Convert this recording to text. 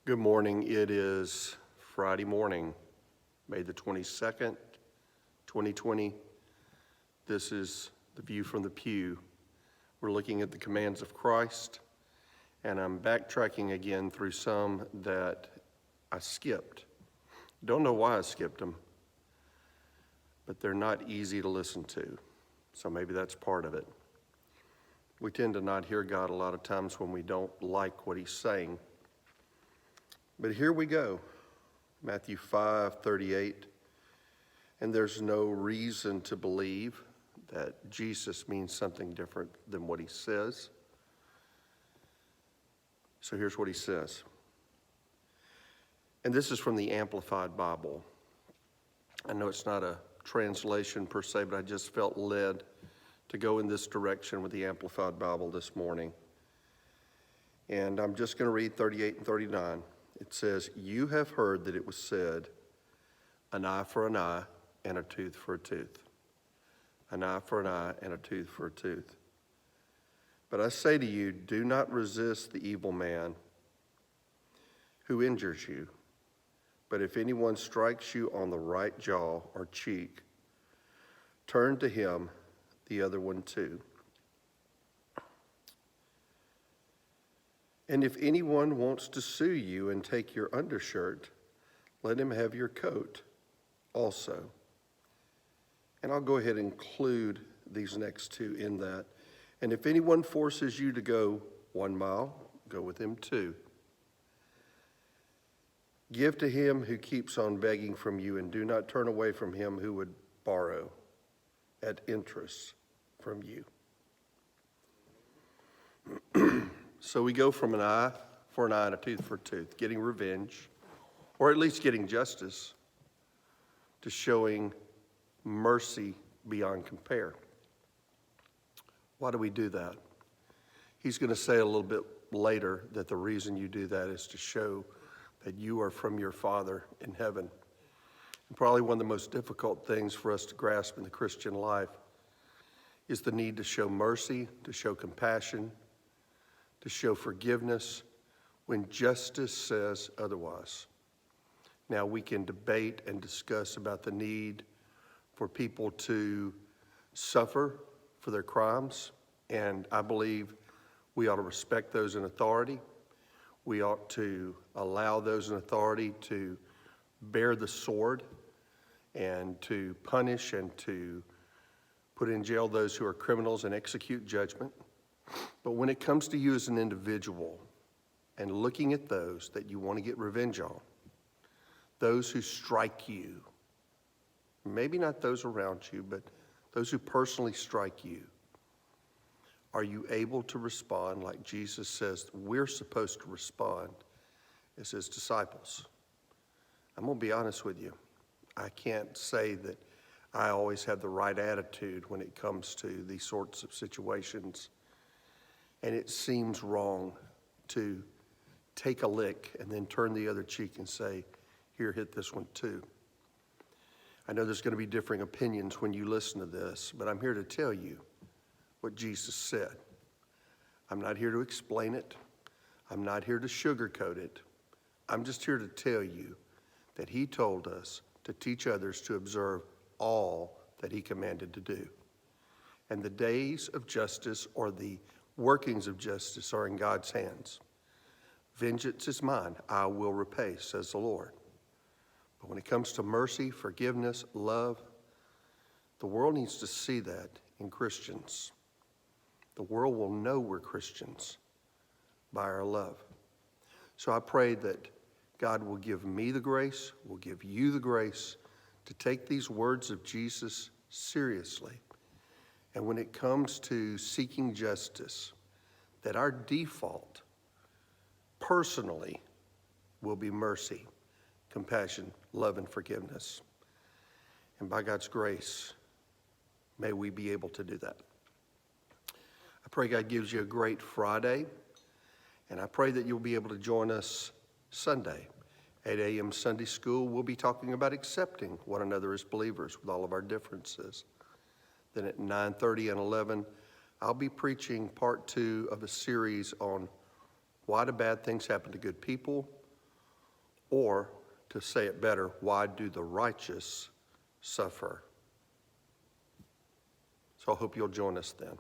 Good morning. It is Friday morning, May the 22nd, 2020. This is the view from the pew. We're looking at the commands of Christ, and I'm backtracking again through some that I skipped. Don't know why I skipped them, but they're not easy to listen to, so maybe that's part of it. We tend to not hear God a lot of times when we don't like what he's saying. But here we go, Matthew 5:38, and there's no reason to believe that Jesus means something different than what he says. So here's what he says. And this is from the Amplified Bible. I know it's not a translation per se, but I just felt led to go in this direction with the Amplified Bible this morning. And I'm just going to read 38 and 39. It says, "You have heard that it was said, an eye for an eye and a tooth for a tooth. An eye for an eye and a tooth for a tooth. But I say to you, do not resist the evil man who injures you. But if anyone strikes you on the right jaw or cheek, turn to him the other one too. And if anyone wants to sue you and take your undershirt, let him have your coat also." And I'll go ahead and include these next two in that. "And if anyone forces you to go 1 mile, go with him 2. Give to him who keeps on begging from you, and do not turn away from him who would borrow at interest from you." So we go from an eye for an eye and a tooth for a tooth, getting revenge, or at least getting justice, to showing mercy beyond compare. Why do we do that? He's going to say a little bit later that the reason you do that is to show that you are from your Father in heaven. And probably one of the most difficult things for us to grasp in the Christian life is the need to show mercy, to show compassion, to show forgiveness when justice says otherwise. Now, we can debate and discuss about the need for people to suffer for their crimes, and I believe we ought to respect those in authority. We ought to allow those in authority to bear the sword and to punish and to put in jail those who are criminals and execute judgment. But when it comes to you as an individual and looking at those that you want to get revenge on, those who strike you, maybe not those around you, but those who personally strike you, are you able to respond like Jesus says we're supposed to respond as his disciples? I'm going to be honest with you. I can't say that I always have the right attitude when it comes to these sorts of situations. And it seems wrong to take a lick and then turn the other cheek and say, "Here, hit this one too." I know there's going to be differing opinions when you listen to this, but I'm here to tell you what Jesus said. I'm not here to explain it. I'm not here to sugarcoat it. I'm just here to tell you that he told us to teach others to observe all that he commanded to do. And the days of justice, or the workings of justice, are in God's hands. "Vengeance is mine, I will repay," says the Lord. But when it comes to mercy, forgiveness, love, the world needs to see that in Christians. The world will know we're Christians by our love. So I pray that God will give me the grace, will give you the grace to take these words of Jesus seriously. And when it comes to seeking justice, that our default personally will be mercy, compassion, love, and forgiveness. And by God's grace, may we be able to do that. I pray God gives you a great Friday, and I pray that you'll be able to join us Sunday. 8 a.m. Sunday school, we'll be talking about accepting one another as believers with all of our differences. Then at 9:30 and 11, I'll be preaching part 2 of a series on why do bad things happen to good people, Or, to say it better, why do the righteous suffer? So I hope you'll join us then.